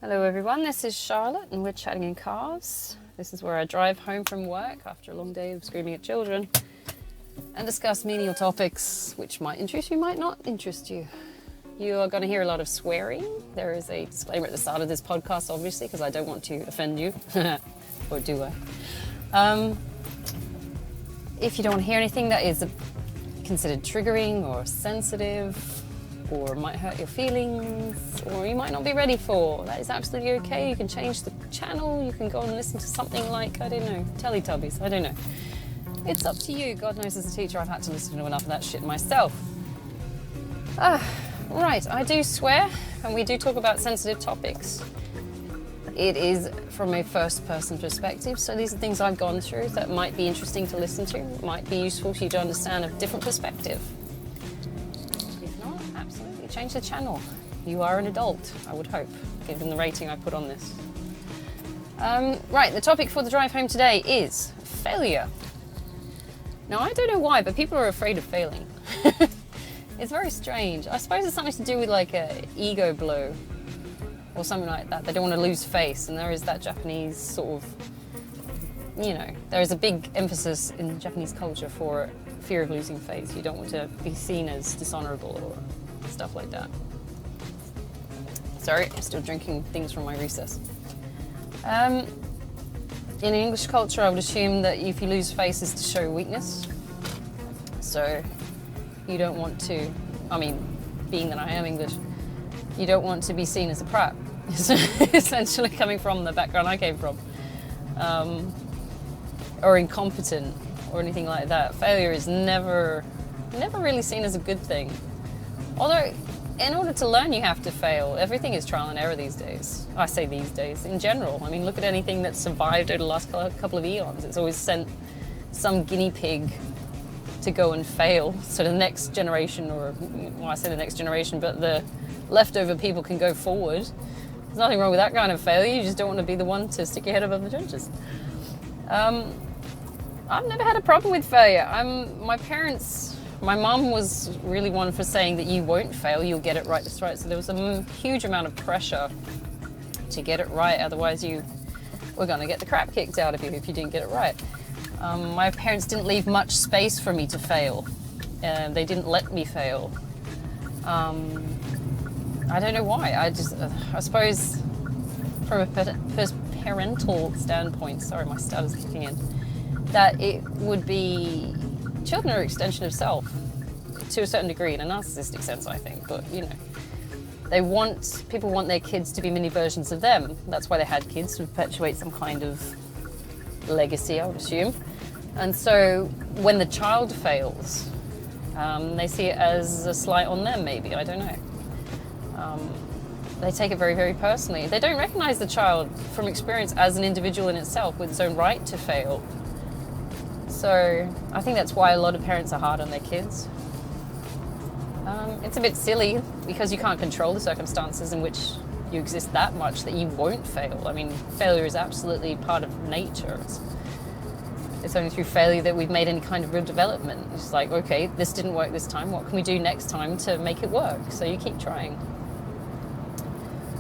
Hello everyone, this is Charlotte and we're chatting in cars. This is where I drive home from work after a long day of screaming at children and discuss menial topics which might interest you, might not interest you. You are going to hear a lot of swearing. There is a disclaimer at the start of this podcast, obviously, because I don't want to offend you. Or do I? If you don't want to hear anything that is considered triggering or sensitive, or might hurt your feelings, or you might not be ready for, that is absolutely okay. You can change the channel, you can go and listen to something like, I don't know, Teletubbies, I don't know. It's up to you. God knows as a teacher I've had to listen to enough of that shit myself. Right, I do swear, and we do talk about sensitive topics. It is from a first-person perspective, so these are things I've gone through that might be interesting to listen to, might be useful for you to understand a different perspective. Absolutely, change the channel. You are an adult, I would hope, given the rating I put on this. Right, the topic for the drive home today is failure. Now, I don't know why, but people are afraid of failing. It's very strange. I suppose it's something to do with like a ego blow or something like that. They don't want to lose face, and there is that Japanese sort of, you know, there is a big emphasis in Japanese culture for fear of losing face. You don't want to be seen as dishonorable or stuff like that. Sorry, I'm still drinking things from my recess. In English culture, I would assume that if you lose face is to show weakness. So you don't want to, I mean, being that I am English, you don't want to be seen as a prat. Essentially coming from the background I came from. Or incompetent or anything like that. Failure is never really seen as a good thing. Although, in order to learn, you have to fail. Everything is trial and error these days. I say these days, in general. I mean, look at anything that's survived over the last couple of eons. It's always sent some guinea pig to go and fail. So the next generation, or, well, I say the next generation, but the leftover people can go forward. There's nothing wrong with that kind of failure. You just don't want to be the one to stick your head above the trenches. I've never had a problem with failure. My mum was really one for saying that you won't fail, you'll get it right this right. So there was a huge amount of pressure to get it right, otherwise you were going to get the crap kicked out of you if you didn't get it right. My parents didn't leave much space for me to fail. They didn't let me fail. I don't know why. I suppose from a parental standpoint, sorry, my stutter's kicking in, that it would be, children are an extension of self to a certain degree, in a narcissistic sense, I think. But, you know, people want their kids to be mini versions of them. That's why they had kids, to perpetuate some kind of legacy, I would assume. And so when the child fails, they see it as a slight on them, maybe, I don't know. They take it very, very personally. They don't recognize the child from experience as an individual in itself with its own right to fail. So I think that's why a lot of parents are hard on their kids. It's a bit silly because you can't control the circumstances in which you exist that much that you won't fail. I mean, failure is absolutely part of nature. It's only through failure that we've made any kind of real development. It's like, okay, this didn't work this time. What can we do next time to make it work? So you keep trying.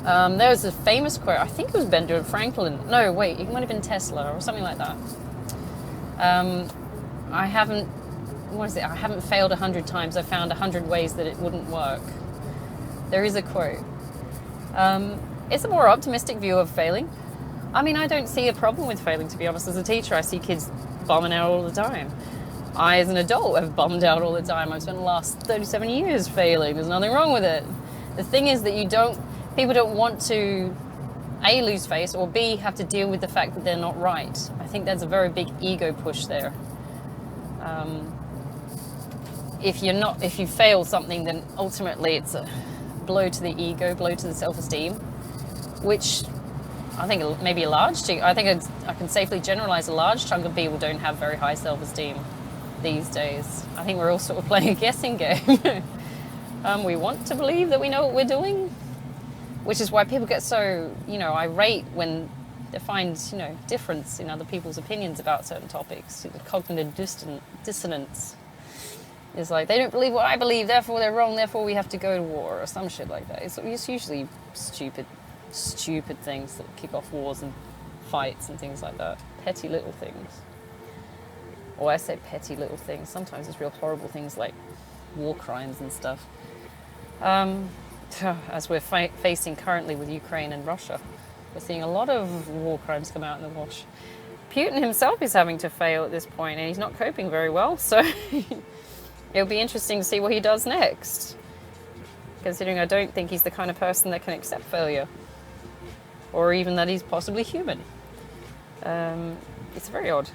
There was a famous quote, I think it was Benjamin Franklin. No, wait, it might have been Tesla or something like that. I haven't failed 100 times. I found 100 ways that it wouldn't work. There is a quote. It's a more optimistic view of failing. I mean, I don't see a problem with failing, to be honest. As a teacher, I see kids bombing out all the time. I, as an adult, have bombed out all the time. I've spent the last 37 years failing. There's nothing wrong with it. The thing is that people don't want to, A, lose face, or B, have to deal with the fact that they're not right. I think there's a very big ego push there. If you fail something, then ultimately it's a blow to the ego, blow to the self-esteem, which I think maybe I can safely generalize a large chunk of people don't have very high self-esteem these days. I think we're all sort of playing a guessing game. We want to believe that we know what we're doing, which is why people get so, irate when they find, difference in other people's opinions about certain topics. The cognitive dissonance is like, they don't believe what I believe, therefore they're wrong, therefore we have to go to war, or some shit like that. It's usually stupid stupid things that kick off wars and fights and things like that. Petty little things. Or I say petty little things. Sometimes it's real horrible things like war crimes and stuff. As we're facing currently with Ukraine and Russia, we're seeing a lot of war crimes come out in the wash. Putin himself is having to fail at this point, and he's not coping very well, so it'll be interesting to see what he does next, considering I don't think he's the kind of person that can accept failure, or even that he's possibly human. It's very odd.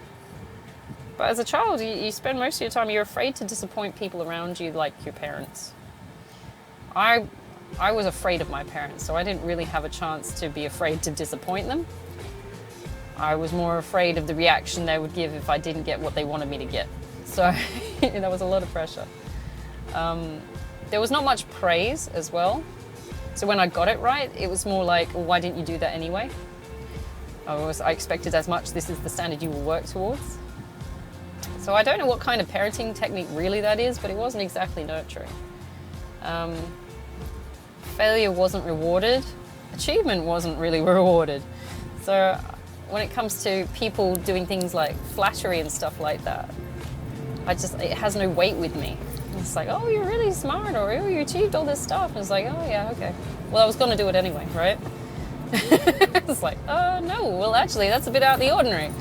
But as a child, you spend most of your time, you're afraid to disappoint people around you, like your parents. I was afraid of my parents, so I didn't really have a chance to be afraid to disappoint them. I was more afraid of the reaction they would give if I didn't get what they wanted me to get. So that was a lot of pressure. There was not much praise as well. So when I got it right, it was more like, well, why didn't you do that anyway? I expected as much. This is the standard you will work towards. So I don't know what kind of parenting technique really that is, but it wasn't exactly nurturing. Failure wasn't rewarded. Achievement wasn't really rewarded. So when it comes to people doing things like flattery and stuff like that, it has no weight with me. It's like, oh, you're really smart, or oh, you achieved all this stuff. And it's like, oh yeah, okay. Well, I was going to do it anyway, right? It's like, no, well actually that's a bit out of the ordinary.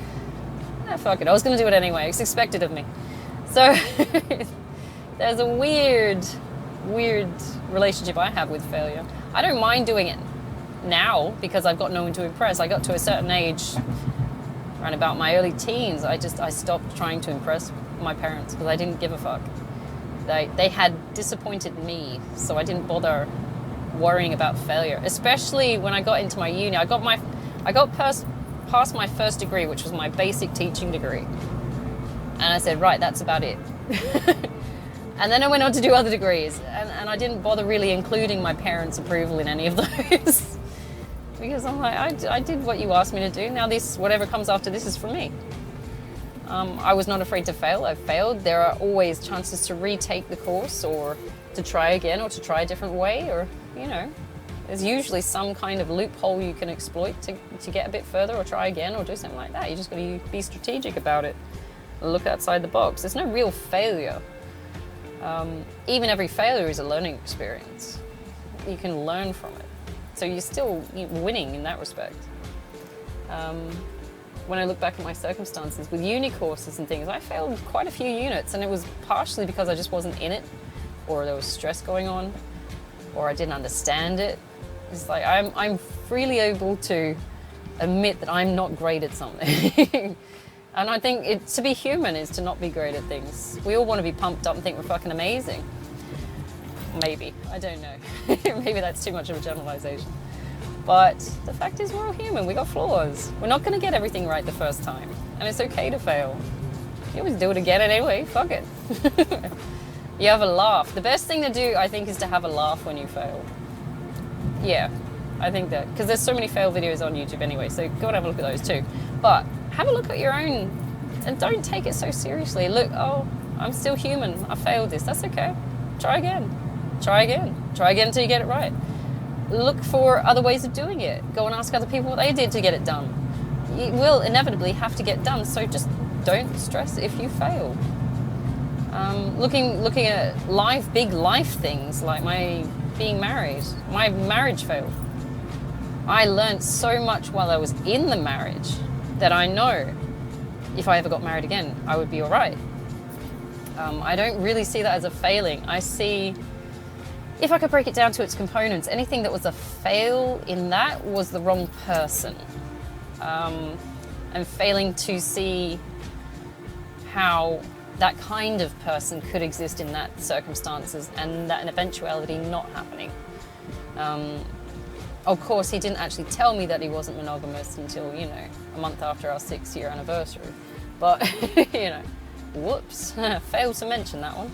Fuck it, I was going to do it anyway. It's expected of me. So there's a weird relationship I have with failure. I don't mind doing it now because I've got no one to impress. I got to a certain age, around about my early teens, I stopped trying to impress my parents because I didn't give a fuck. They had disappointed me, so I didn't bother worrying about failure. Especially when I got into my uni, I got past my first degree, which was my basic teaching degree, and I said, right, that's about it. And then I went on to do other degrees, and I didn't bother really including my parents' approval in any of those. Because I'm like, I did what you asked me to do. Now whatever comes after this is for me. I was not afraid to fail. I failed. There are always chances to retake the course, or to try again, or to try a different way, or, there's usually some kind of loophole you can exploit to get a bit further, or try again, or do something like that. You just got to be strategic about it. Look outside the box. There's no real failure. Even every failure is a learning experience. You can learn from it. So you're still winning in that respect. When I look back at my circumstances with uni courses and things, I failed quite a few units, and it was partially because I just wasn't in it, or there was stress going on, or I didn't understand it. It's like I'm freely able to admit that I'm not great at something. And I think to be human is to not be great at things. We all want to be pumped up and think we're fucking amazing. Maybe, I don't know. Maybe that's too much of a generalization. But the fact is, we're all human, we got flaws. We're not gonna get everything right the first time. And it's okay to fail. You always do it again anyway, fuck it. You have a laugh. The best thing to do, I think, is to have a laugh when you fail. Yeah, I think that, because there's so many fail videos on YouTube anyway, so go and have a look at those too. But have a look at your own, and don't take it so seriously. Look, oh, I'm still human. I failed this. That's okay. Try again. Try again. Try again until you get it right. Look for other ways of doing it. Go and ask other people what they did to get it done. You will inevitably have to get done, so just don't stress if you fail. Looking at big life things like my being married. My marriage failed. I learned so much while I was in the marriage that I know if I ever got married again, I would be all right. I don't really see that as a failing. I see, if I could break it down to its components, anything that was a fail in that was the wrong person. And failing to see how that kind of person could exist in that circumstances, and that an eventuality not happening. Of course, he didn't actually tell me that he wasn't monogamous until, a month after our 6-year anniversary. But, whoops, failed to mention that one.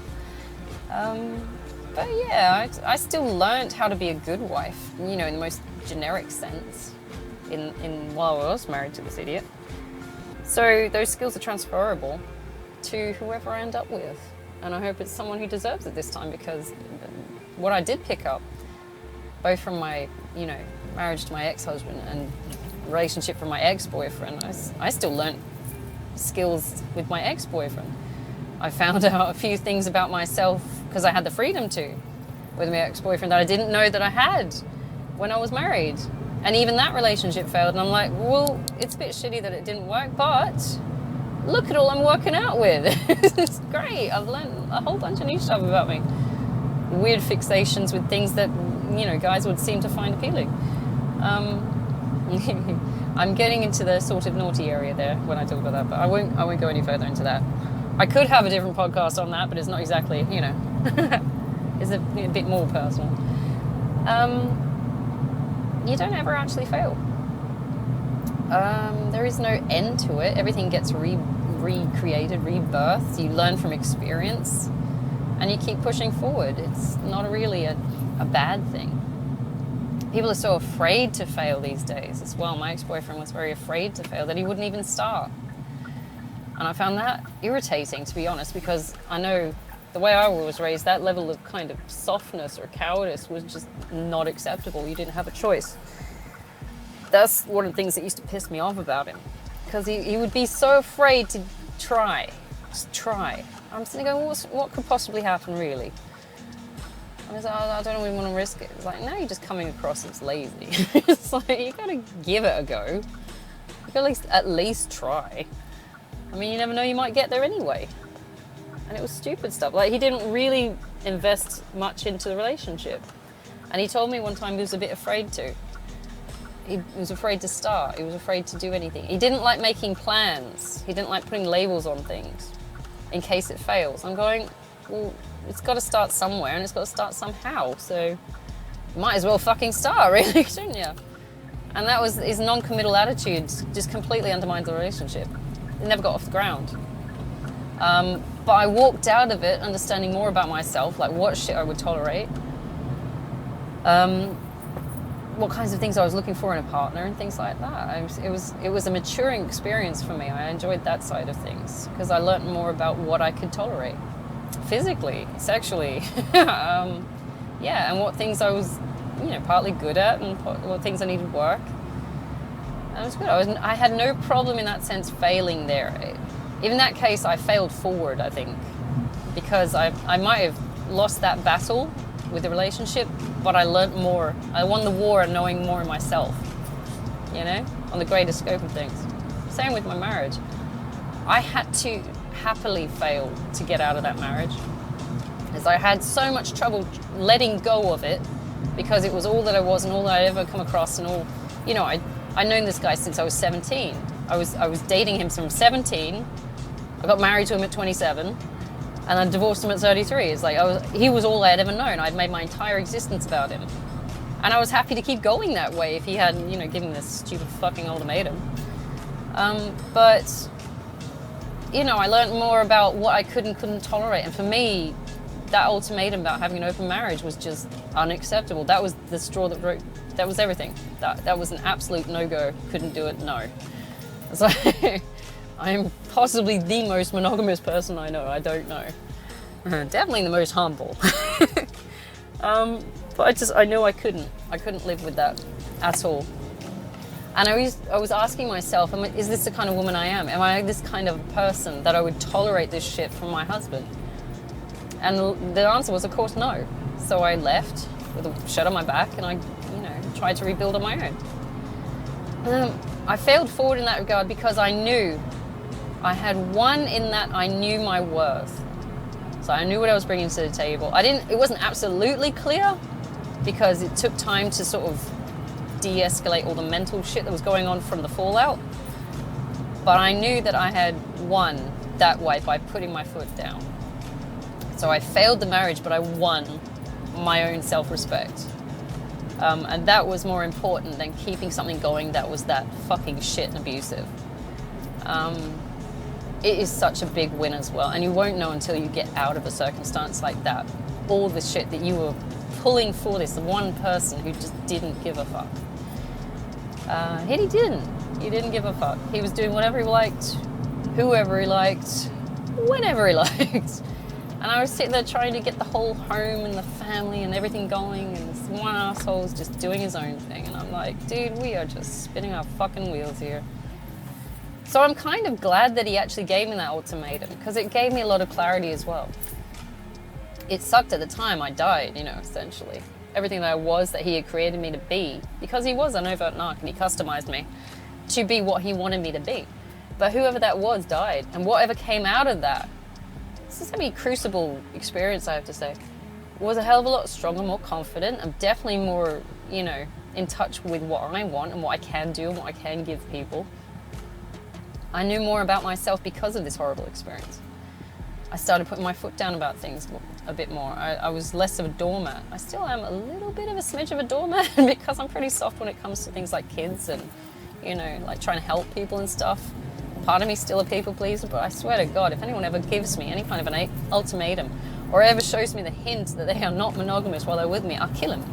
But yeah, I still learned how to be a good wife, in the most generic sense, while I was married to this idiot. So those skills are transferable to whoever I end up with. And I hope it's someone who deserves it this time, because what I did pick up, both from my you know, marriage to my ex-husband and relationship from my ex-boyfriend, I still learnt skills with my ex-boyfriend. I found out a few things about myself because I had the freedom to with my ex-boyfriend that I didn't know that I had when I was married. And even that relationship failed, and I'm like, well, it's a bit shitty that it didn't work, but look at all I'm working out with. It's great. I've learned a whole bunch of new stuff about me. Weird fixations with things that, you know, guys would seem to find appealing. I'm getting into the sort of naughty area there when I talk about that, but I won't go any further into that. I could have a different podcast on that, but it's not exactly, you know, it's a bit more personal. You don't ever actually fail. There is no end to it. Everything gets recreated, rebirthed. You learn from experience, and you keep pushing forward. It's not really a bad thing. People are so afraid to fail these days as well. My ex-boyfriend was very afraid to fail that he wouldn't even start. And I found that irritating, to be honest, because I know the way I was raised, that level of kind of softness or cowardice was just not acceptable. You didn't have a choice. That's one of the things that used to piss me off about him, because he would be so afraid to try. Just try. I'm sitting going, what could possibly happen, really? I was like, I don't really want to risk it. It's like, now you're just coming across as lazy. It's like, you got to give it a go. You got to at least try. I mean, you never know, you might get there anyway. And it was stupid stuff. Like, he didn't really invest much into the relationship. And he told me one time he was a bit afraid to. He was afraid to start. He was afraid to do anything. He didn't like making plans. He didn't like putting labels on things in case it fails. I'm going, well, it's got to start somewhere and it's got to start somehow. So you might as well fucking start, really, shouldn't you? And that was his non-committal attitude, just completely undermined the relationship. It never got off the ground. But I walked out of it understanding more about myself, like what shit I would tolerate, what kinds of things I was looking for in a partner and things like that. It was a maturing experience for me. I enjoyed that side of things because I learned more about what I could tolerate, physically, sexually, yeah, and what things I was, you know, partly good at and what things I needed work. And it was good. I had no problem in that sense failing there. In that case, I failed forward, I think, because I might have lost that battle with the relationship, but I learnt more. I won the war knowing more of myself, you know, on the greater scope of things. Same with my marriage. I had to happily fail to get out of that marriage, as I had so much trouble letting go of it because it was all that I was and all that I'd ever come across and all, you know, I'd known this guy since I was 17. I was dating him from 17. I got married to him at 27, and I divorced him at 33. It's like he was all I had ever known. I'd made my entire existence about him, and I was happy to keep going that way if he hadn't, you know, given this stupid fucking ultimatum. But you know, I learned more about what I could and couldn't tolerate, and for me, that ultimatum about having an open marriage was just unacceptable. That was the straw that broke. That was everything. That was an absolute no-go. Couldn't do it. No. It's like, I'm possibly the most monogamous person I know. I don't know. Definitely the most humble. But I know I couldn't live with that at all. And I was asking myself, is this the kind of woman I am? Am I this kind of person that I would tolerate this shit from my husband? And the answer was, of course, no. So I left with a shirt on my back, and I, you know, tried to rebuild on my own. I failed forward in that regard because I knew I had won in that I knew my worth. So I knew what I was bringing to the table. It wasn't absolutely clear because it took time to sort of de-escalate all the mental shit that was going on from the fallout. But I knew that I had won that way by putting my foot down. So I failed the marriage, but I won my own self-respect. And that was more important than keeping something going that was that fucking shit and abusive. It is such a big win as well. And you won't know until you get out of a circumstance like that. All the shit that you were pulling for this one person who just didn't give a fuck. He didn't. He didn't give a fuck. He was doing whatever he liked, whoever he liked, whenever he liked. And I was sitting there trying to get the whole home and the family and everything going, and this one asshole's just doing his own thing. And I'm like, dude, we are just spinning our fucking wheels here. So I'm kind of glad that he actually gave me that ultimatum, because it gave me a lot of clarity as well. It sucked at the time. I died, essentially. Everything that I was, that he had created me to be, because he was an overt narc and he customized me to be what he wanted me to be. But whoever that was died, and whatever came out of that, this is a crucible experience, I have to say, was a hell of a lot stronger, more confident. I'm definitely more, in touch with what I want and what I can do and what I can give people. I knew more about myself because of this horrible experience. I started putting my foot down about things a bit more. I was less of a doormat. I still am a little bit of a smidge of a doormat because I'm pretty soft when it comes to things like kids and, like trying to help people and stuff. Part of me's still a people pleaser, but I swear to God, if anyone ever gives me any kind of an ultimatum or ever shows me the hint that they are not monogamous while they're with me, I'll kill him.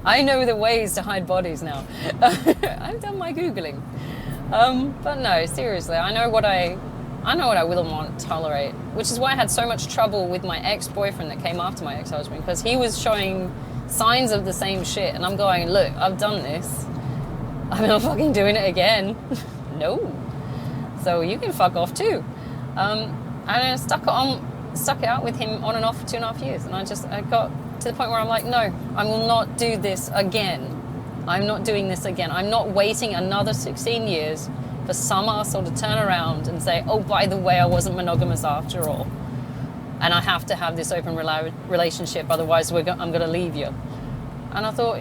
I know the ways to hide bodies now. I've done my Googling. But no, seriously, I know what I will and won't tolerate, which is why I had so much trouble with my ex-boyfriend that came after my ex-husband, because he was showing signs of the same shit, and I'm going, look, I've done this. I'm not fucking doing it again. No. So you can fuck off too. And I stuck it out with him on and off for 2.5 years, and I got to the point where I'm like, no, I will not do this again. I'm not doing this again. I'm not waiting another 16 years for some arsehole to turn around and say, oh, by the way, I wasn't monogamous after all. And I have to have this open relationship, otherwise I'm going to leave you. And I thought,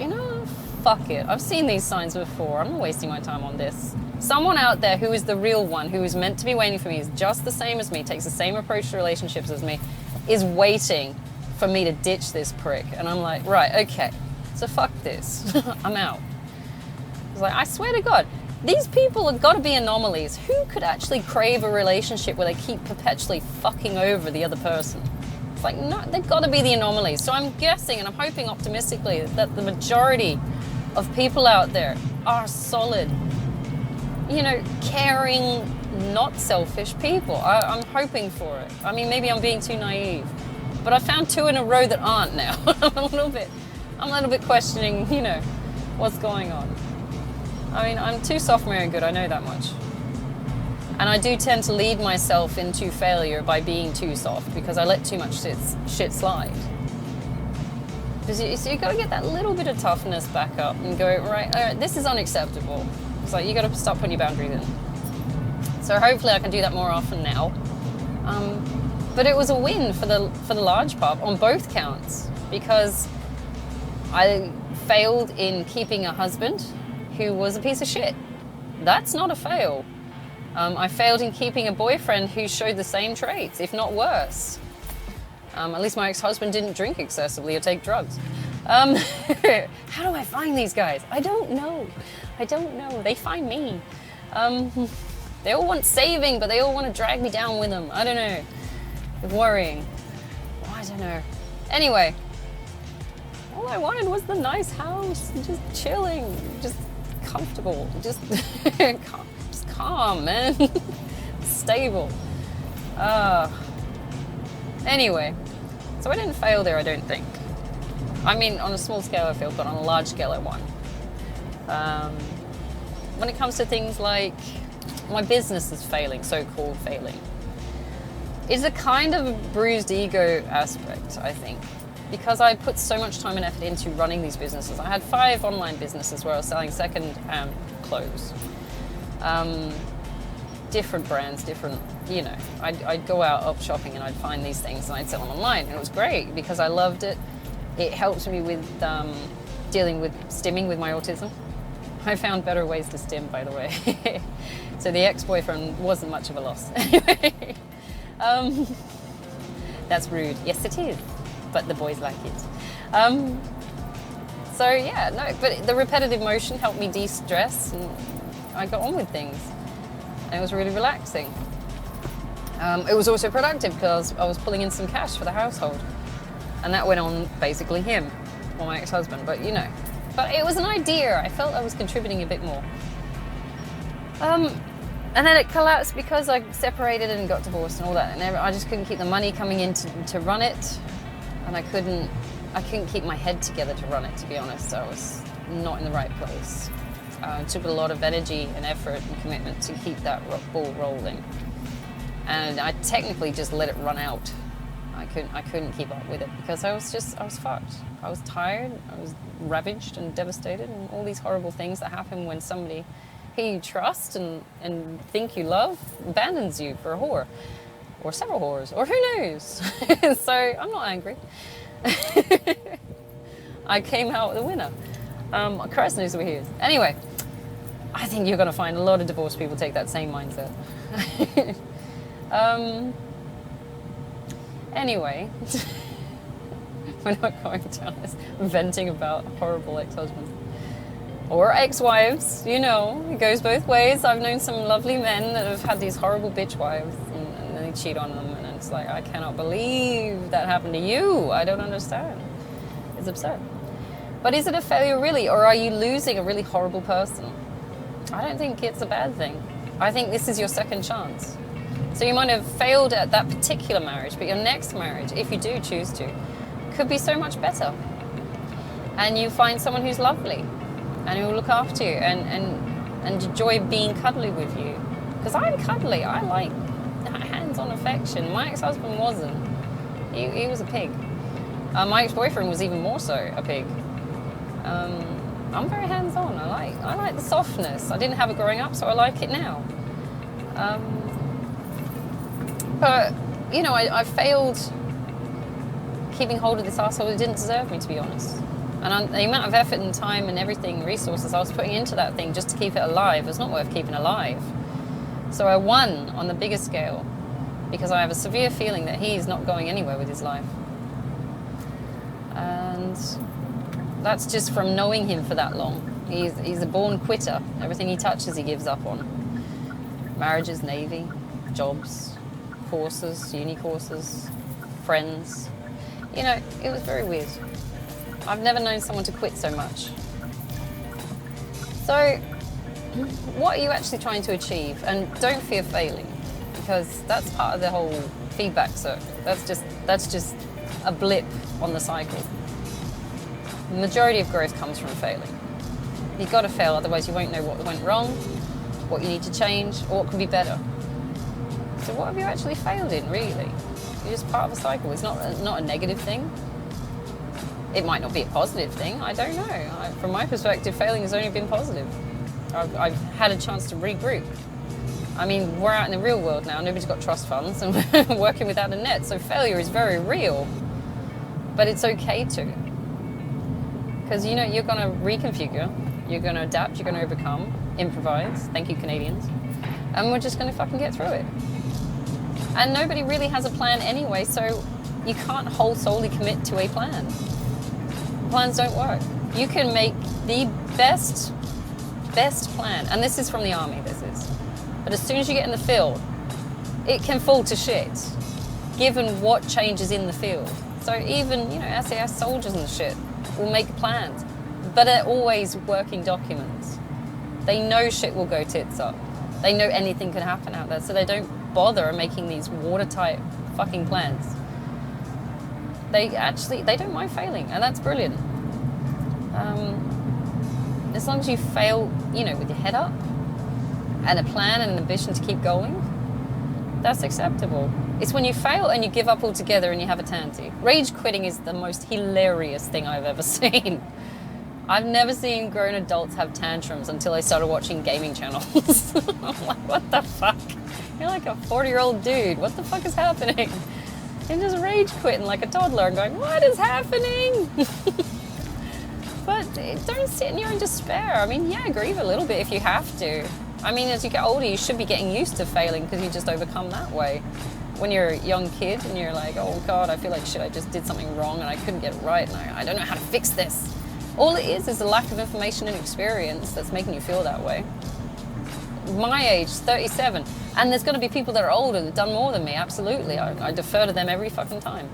fuck it. I've seen these signs before. I'm not wasting my time on this. Someone out there who is the real one, who is meant to be waiting for me, is just the same as me, takes the same approach to relationships as me, is waiting for me to ditch this prick. And I'm like, right, okay. So fuck this. I'm out. I was like, I swear to God, these people have got to be anomalies. Who could actually crave a relationship where they keep perpetually fucking over the other person? It's like, no, they've got to be the anomalies. So I'm guessing, and I'm hoping optimistically, that the majority of people out there are solid, caring, not selfish people. I'm hoping for it. I mean, maybe I'm being too naive, but I found 2 in a row that aren't now. I'm a little bit questioning, what's going on. I mean, I'm too soft, Mary, and good. I know that much. And I do tend to lead myself into failure by being too soft, because I let too much shit slide. So you got to get that little bit of toughness back up and go, right, all right, this is unacceptable. It's like, you got to start putting your boundaries in. So hopefully I can do that more often now. But it was a win for the large part on both counts, because I failed in keeping a husband who was a piece of shit. That's not a fail. I failed in keeping a boyfriend who showed the same traits, if not worse. At least my ex-husband didn't drink excessively or take drugs. How do I find these guys? I don't know. They find me. They all want saving, but they all want to drag me down with them. I don't know. It's worrying. Oh, I don't know. Anyway, all I wanted was the nice house, just chilling, just comfortable, just calm, man. Stable. Anyway, so I didn't fail there, I don't think. I mean, on a small scale I failed, but on a large scale I won. When it comes to things like my business is failing, so-called failing, it's a kind of bruised ego aspect, I think, because I put so much time and effort into running these businesses. I had 5 online businesses where I was selling second-hand clothes. Different brands, I'd go out up shopping and I'd find these things and I'd sell them online. And it was great because I loved it. It helped me with dealing with stimming with my autism. I found better ways to stim, by the way. So the ex-boyfriend wasn't much of a loss. Anyway, that's rude. Yes, it is, but the boys like it. So yeah, no, but the repetitive motion helped me de-stress and I got on with things. And it was really relaxing. It was also productive because I was pulling in some cash for the household. And that went on basically him, or my ex-husband, but But it was an idea. I felt I was contributing a bit more. And then it collapsed because I separated and got divorced and all that, and I just couldn't keep the money coming in to run it, and I couldn't keep my head together to run it, to be honest. I was not in the right place. It took a lot of energy and effort and commitment to keep that ball rolling, and I technically just let it run out. I couldn't keep up with it because I was fucked. I was tired, I was ravaged and devastated, and all these horrible things that happen when somebody who you trust and think you love abandons you for a whore, or several whores, or who knows. So I'm not angry. I came out the winner. Christ knows where he is. Anyway, I think you're going to find a lot of divorced people take that same mindset. Anyway, we're not going down this venting about horrible ex-husbands. Or ex-wives, you know, it goes both ways. I've known some lovely men that have had these horrible bitch wives and they cheat on them, and it's like, I cannot believe that happened to you. I don't understand. It's absurd. But is it a failure really, or are you losing a really horrible person? I don't think it's a bad thing. I think this is your second chance. So you might have failed at that particular marriage, but your next marriage, if you do choose to, could be so much better. And you find someone who's lovely and who will look after you and enjoy being cuddly with you. Because I'm cuddly. I like hands-on affection. My ex-husband wasn't. He was a pig. My ex-boyfriend was even more so a pig. I'm very hands-on. I like the softness. I didn't have it growing up, so I like it now. But, you know, I failed keeping hold of this asshole who didn't deserve me, to be honest. And the amount of effort and time and everything, resources I was putting into that thing just to keep it alive was not worth keeping alive. So I won on the bigger scale because I have a severe feeling that he's not going anywhere with his life. And that's just from knowing him for that long. He's a born quitter. Everything he touches, he gives up on. Marriages, Navy, jobs, courses, uni courses, friends. You know, it was very weird. I've never known someone to quit so much. So, what are you actually trying to achieve? And don't fear failing, because that's part of the whole feedback circle. That's just a blip on the cycle. The majority of growth comes from failing. You've got to fail, otherwise you won't know what went wrong, what you need to change, or what can be better. So what have you actually failed in, really? You're just part of a cycle. It's not a negative thing. It might not be a positive thing. I don't know. From my perspective, failing has only been positive. I've had a chance to regroup. I mean, we're out in the real world now. Nobody's got trust funds and we're working without a net. So failure is very real. But it's okay to. Because, you know, you're going to reconfigure. You're going to adapt. You're going to overcome. Improvise. Thank you, Canadians. And we're just going to fucking get through it. And nobody really has a plan anyway, so you can't whole solely commit to a plan. Plans don't work. You can make the best plan, and this is from the army, this is. But as soon as you get in the field, it can fall to shit, given what changes in the field. So even, you know, SAS soldiers and shit will make plans, but they're always working documents. They know shit will go tits up. They know anything can happen out there, so they don't bother making these watertight fucking plans. They don't mind failing, and that's brilliant. As long as you fail, you know, with your head up and a plan and an ambition to keep going, that's acceptable. It's when you fail and you give up altogether and you have a tanty. Rage quitting is the most hilarious thing I've ever seen. I've never seen grown adults have tantrums until I started watching gaming channels. I'm like, what the fuck? You're like a 40-year-old dude. What the fuck is happening? You're just rage quitting like a toddler and going, what is happening? But don't sit in your own despair. I mean, yeah, grieve a little bit if you have to. I mean, as you get older, you should be getting used to failing because you just overcome that way. When you're a young kid and you're like, oh God, I feel like shit, I just did something wrong and I couldn't get it right and I don't know how to fix this. All it is a lack of information and experience that's making you feel that way. My age, 37, and there's going to be people that are older that have done more than me, absolutely. I defer to them every fucking time.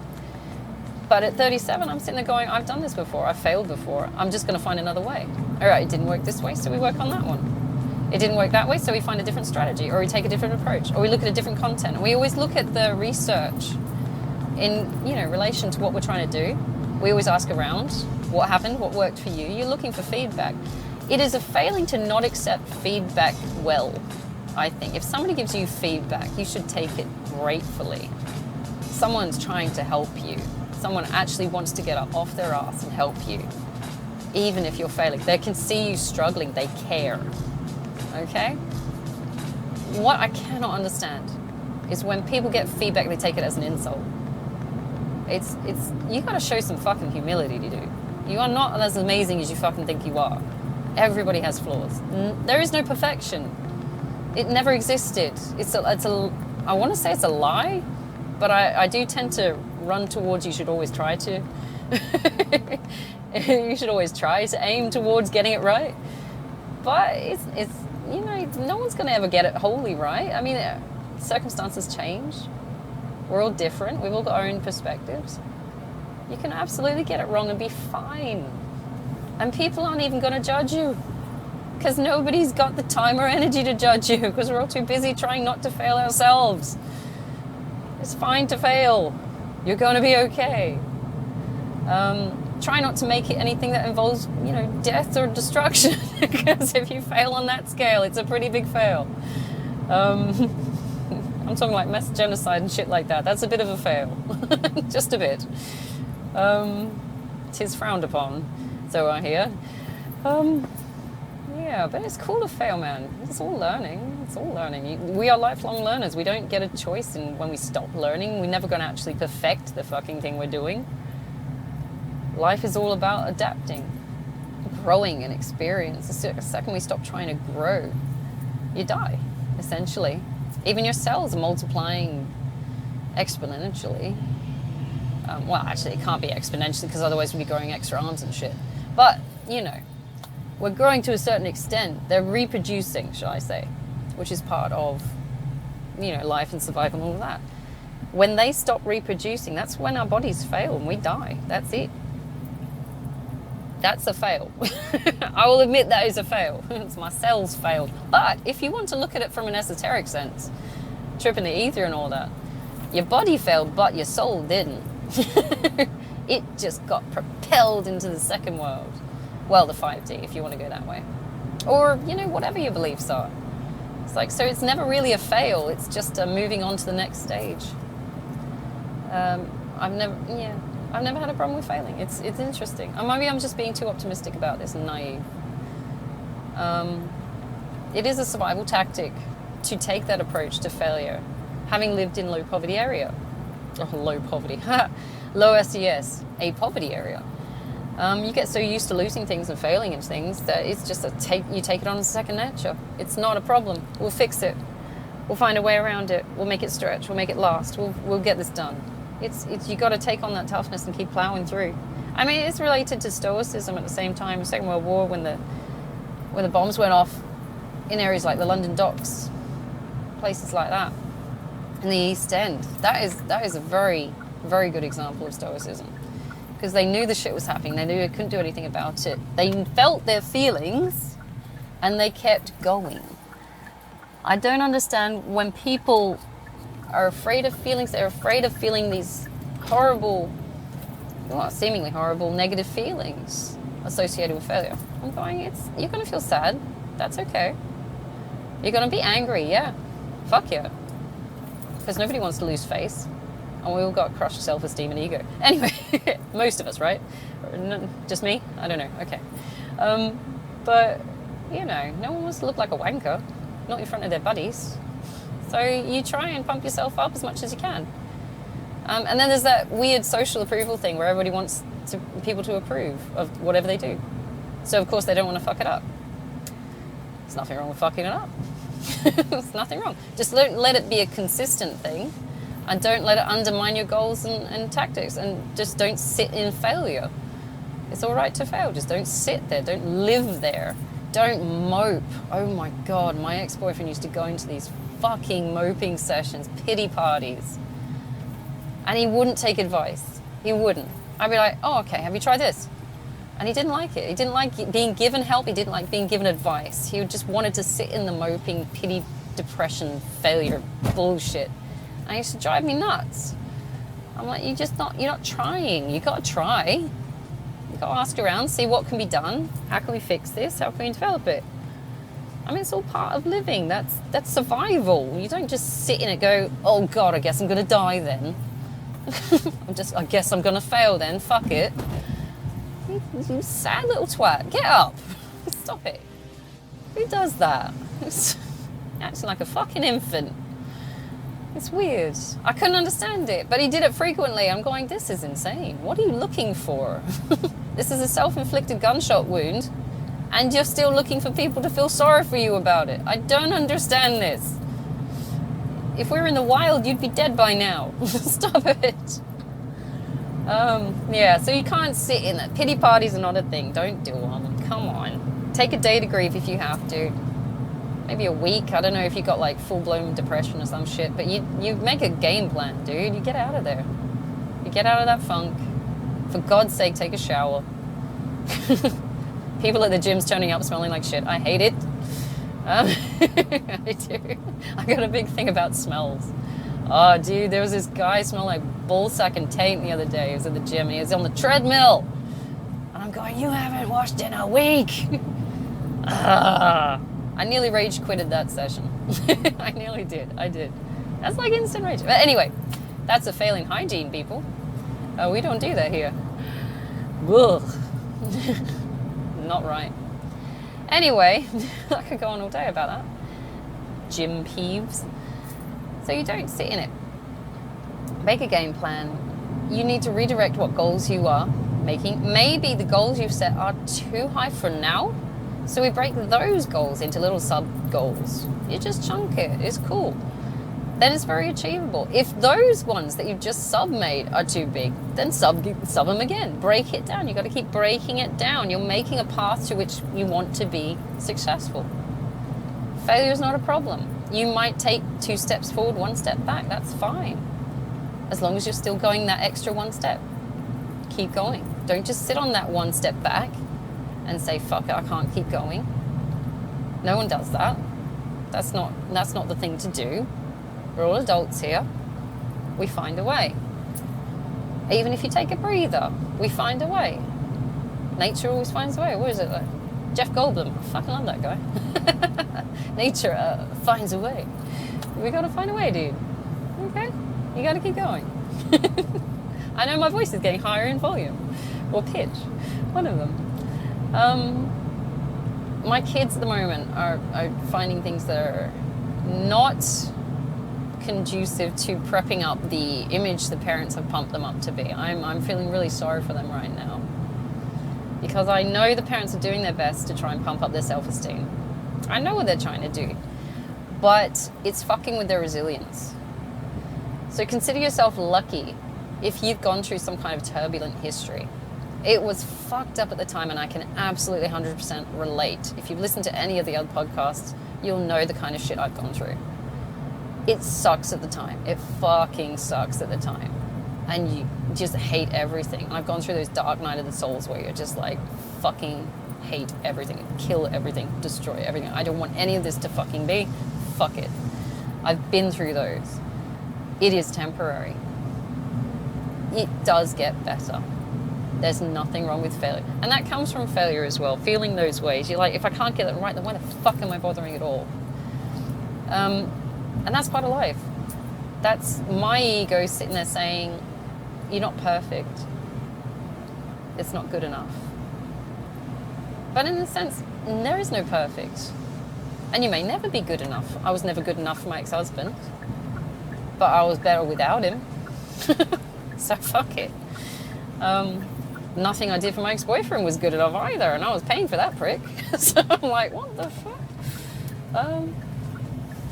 But at 37, I'm sitting there going, I've done this before, I've failed before, I'm just going to find another way. All right, it didn't work this way, so we work on that one. It didn't work that way, so we find a different strategy, or we take a different approach, or we look at a different content. And we always look at the research in, relation to what we're trying to do. We always ask around, what happened, what worked for you? You're looking for feedback. It is a failing to not accept feedback well, I think. If somebody gives you feedback, you should take it gratefully. Someone's trying to help you. Someone actually wants to get up off their ass and help you. Even if you're failing, they can see you struggling, they care. Okay? What I cannot understand is when people get feedback, they take it as an insult. It's you gotta show some fucking humility to do. You are not as amazing as you fucking think you are. Everybody has flaws. There is no perfection. It never existed. I want to say it's a lie, but I do tend to run towards you should always try to. You should always try to aim towards getting it right. But it's no one's going to ever get it wholly right. I mean, circumstances change. We're all different. We've all got our own perspectives. You can absolutely get it wrong and be fine. And people aren't even going to judge you, because nobody's got the time or energy to judge you, because we're all too busy trying not to fail ourselves. It's fine to fail. You're going to be okay. Try not to make it anything that involves, death or destruction, because if you fail on that scale, it's a pretty big fail. I'm talking like mass genocide and shit like that. That's a bit of a fail. Just a bit. 'Tis frowned upon, so I hear. Yeah, but it's cool to fail, man. It's all learning. It's all learning. We are lifelong learners. We don't get a choice in when we stop learning. We're never going to actually perfect the fucking thing we're doing. Life is all about adapting, growing and experience. The second we stop trying to grow, you die, essentially. Even your cells are multiplying exponentially. Well, actually, it can't be exponentially, because otherwise we'd be growing extra arms and shit. But, we're growing to a certain extent. They're reproducing, shall I say, which is part of, life and survival and all of that. When they stop reproducing, that's when our bodies fail and we die. That's it. That's a fail. I will admit that is a fail. It's my cells failed. But if you want to look at it from an esoteric sense, tripping the ether and all that, your body failed, but your soul didn't. It just got propelled into the second world. Well, the 5D, if you want to go that way. Or, whatever your beliefs are. It's like, so it's never really a fail. It's just moving on to the next stage. I've never had a problem with failing. It's interesting. Or maybe I'm just being too optimistic about this and naive. It is a survival tactic to take that approach to failure. Having lived in low poverty area. Oh, low poverty. Low SES, a poverty area. You get so used to losing things and failing in things that it's just you take it on as second nature. It's not a problem. We'll fix it. We'll find a way around it. We'll make it stretch. We'll make it last. We'll get this done. It's you got to take on that toughness and keep plowing through. I mean, it's related to Stoicism at the same time. Second World War, when the bombs went off in areas like the London Docks, places like that, in the East End. That is a very, very good example of Stoicism, because they knew the shit was happening. They knew they couldn't do anything about it. They felt their feelings, and they kept going. I don't understand when people are afraid of feelings. They're afraid of feeling these horrible, seemingly horrible, negative feelings associated with failure. I'm going, you're going to feel sad. That's okay. You're going to be angry, yeah. Fuck yeah. Because nobody wants to lose face. And we all got crushed self-esteem and ego. Anyway, most of us, right? Just me? I don't know. Okay. But, no one wants to look like a wanker. Not in front of their buddies. So you try and pump yourself up as much as you can. And then there's that weird social approval thing where everybody wants people to approve of whatever they do. So, of course, they don't want to fuck it up. There's nothing wrong with fucking it up. There's nothing wrong. Just let it be a consistent thing, and don't let it undermine your goals and tactics, and just don't sit in failure. It's all right to fail. Just don't sit there. Don't live there. Don't mope. Oh, my God. My ex-boyfriend used to go into these fucking moping sessions, pity parties. And he wouldn't take advice. He wouldn't. I'd be like, oh, okay, have you tried this? And he didn't like it. He didn't like being given help. He didn't like being given advice. He just wanted to sit in the moping, pity, depression, failure bullshit. And it used to drive me nuts. I'm like, you're not trying. You got to try. You got to ask around, see what can be done. How can we fix this? How can we develop it? I mean, it's all part of living. That's survival. You don't just sit in it and go, oh God, I guess I'm going to die then. I guess I'm going to fail then. Fuck it. You sad little twat. Get up. Stop it. Who does that? It's acting like a fucking infant. It's weird. I couldn't understand it, but he did it frequently. I'm going, this is insane. What are you looking for? This is a self-inflicted gunshot wound, and you're still looking for people to feel sorry for you about it. I don't understand this. If we were in the wild, you'd be dead by now. Stop it. Yeah, so you can't sit in that. Pity parties are not a thing. Don't do them. Come on. Take a day to grieve if you have to. Maybe a week. I don't know if you got like full-blown depression or some shit, but you make a game plan, dude. You get out of there. You get out of that funk. For God's sake, take a shower. People at the gym's turning up smelling like shit. I hate it. I do. I got a big thing about smells. Oh, dude, there was this guy smelled like ballsack and taint the other day. He was at the gym and he was on the treadmill. And I'm going, you haven't washed in a week. I nearly rage quitted that session. I nearly did. I did. That's like instant rage. But anyway, that's a failing hygiene, people. We don't do that here. Ugh. Not right. Anyway, I could go on all day about that. Gym peeves. So you don't sit in it. Make a game plan. You need to redirect what goals you are making. Maybe the goals you've set are too high for now. So we break those goals into little sub-goals. You just chunk it. It's cool. Then it's very achievable. If those ones that you've just sub-made are too big, then sub them again. Break it down. You've got to keep breaking it down. You're making a path to which you want to be successful. Failure is not a problem. You might take 2 steps forward, 1 step back. That's fine. As long as you're still going that extra 1 step. Keep going. Don't just sit on that 1 step back and say, fuck it, I can't keep going. No one does that. That's not the thing to do. We're all adults here. We find a way. Even if you take a breather, we find a way. Nature always finds a way. What is it? Jeff Goldblum. I fucking love that guy. Nature finds a way. We gotta find a way, dude. Okay? You gotta keep going. I know my voice is getting higher in volume. Or pitch. One of them. My kids at the moment are finding things that are not conducive to prepping up the image the parents have pumped them up to be. I'm feeling really sorry for them right now. Because I know the parents are doing their best to try and pump up their self-esteem. I know what they're trying to do. But it's fucking with their resilience. So consider yourself lucky if you've gone through some kind of turbulent history. It was fucked up at the time, and I can absolutely 100% relate. If you've listened to any of the other podcasts, you'll know the kind of shit I've gone through. It sucks at the time. It fucking sucks at the time. And you just hate everything. And I've gone through those dark night of the souls where you're just like, fucking hate everything, kill everything, destroy everything. I don't want any of this to fucking be. Fuck it. I've been through those. It is temporary. It does get better. There's nothing wrong with failure. And that comes from failure as well, feeling those ways. You're like, if I can't get it right, then why the fuck am I bothering at all? And that's part of life. That's my ego sitting there saying, you're not perfect. It's not good enough. But in a sense, there is no perfect. And you may never be good enough. I was never good enough for my ex-husband. But I was better without him. So fuck it. Nothing I did for my ex-boyfriend was good enough either, and I was paying for that prick. So I'm like, what the fuck?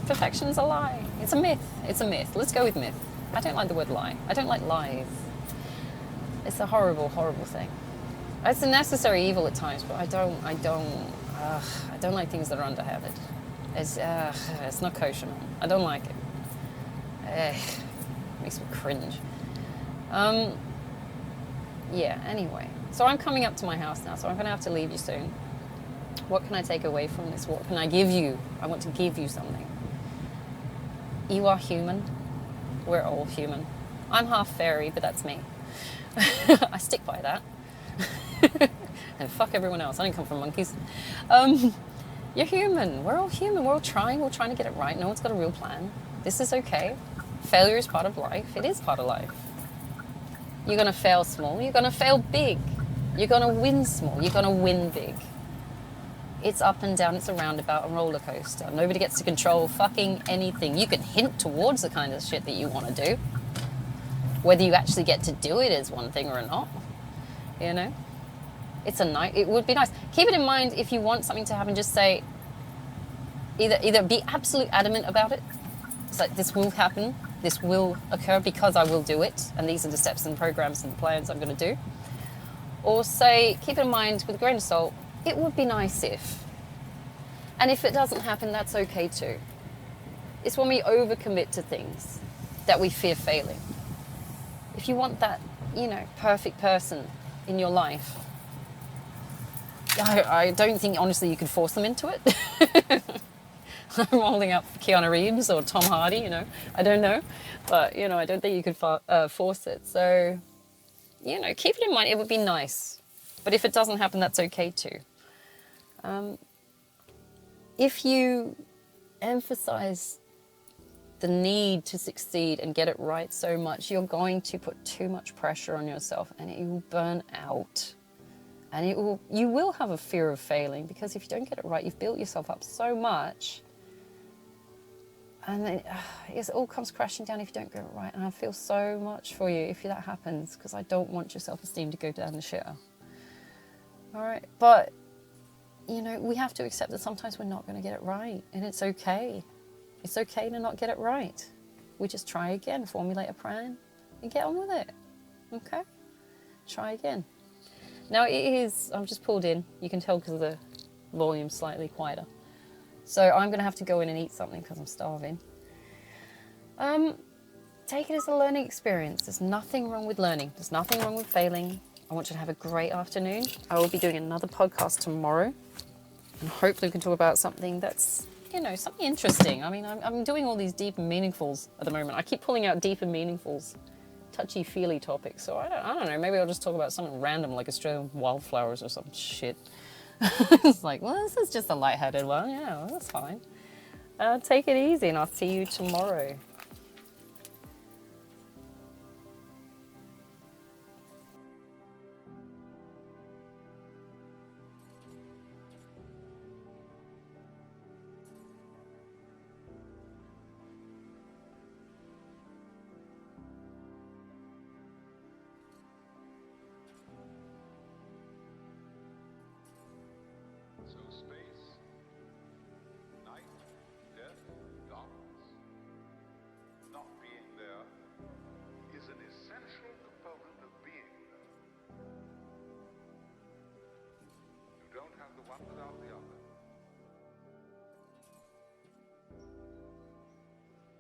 Perfection's a lie. It's a myth. It's a myth. Let's go with myth. I don't like the word lie. I don't like lies. It's a horrible, horrible thing. It's a necessary evil at times, but I don't like things that are underhanded. It's not kosher, man. I don't like it. Makes me cringe. Yeah, anyway. So I'm coming up to my house now, so I'm going to have to leave you soon. What can I take away from this? What can I give you? I want to give you something. You are human. We're all human. I'm half fairy, but that's me. I stick by that. And fuck everyone else. I didn't come from monkeys. You're human. We're all human. We're all trying. We're trying to get it right. No one's got a real plan. This is okay. Failure is part of life. It is part of life. You're going to fail small. You're going to fail big. You're going to win small. You're going to win big. It's up and down. It's a roundabout, a roller coaster. Nobody gets to control fucking anything. You can hint towards the kind of shit that you want to do. Whether you actually get to do it is one thing or not. You know? It would be nice. Keep it in mind, if you want something to happen, just say, either be absolute adamant about it. It's like, this will happen. This will occur because I will do it. And these are the steps and programs and plans I'm going to do. Or say, keep it in mind with a grain of salt, it would be nice if. And if it doesn't happen, that's okay too. It's when we overcommit to things that we fear failing. If you want that, perfect person in your life, I don't think, honestly, you could force them into it. I'm holding up Keanu Reeves or Tom Hardy, I don't know. But, I don't think you could force it. So, keep it in mind. It would be nice. But if it doesn't happen, that's okay too. If you emphasize the need to succeed and get it right so much, you're going to put too much pressure on yourself and you will burn out. And you will have a fear of failing, because if you don't get it right, you've built yourself up so much. And then it all comes crashing down if you don't get it right. And I feel so much for you if that happens, because I don't want your self-esteem to go down the shitter. All right. But, we have to accept that sometimes we're not going to get it right. And it's okay. It's okay to not get it right. We just try again, formulate a plan, and get on with it. Okay? Try again. Now I'm just pulled in. You can tell because the volume's slightly quieter. So I'm going to have to go in and eat something because I'm starving. Take it as a learning experience. There's nothing wrong with learning. There's nothing wrong with failing. I want you to have a great afternoon. I will be doing another podcast tomorrow. And hopefully we can talk about something that's, something interesting. I mean, I'm doing all these deep and meaningfuls at the moment. I keep pulling out deep and meaningfuls, touchy-feely topics. So I don't know. Maybe I'll just talk about something random like Australian wildflowers or some shit. It's like, well, this is just a lighthearted one. Yeah, well, that's fine. Take it easy and I'll see you tomorrow.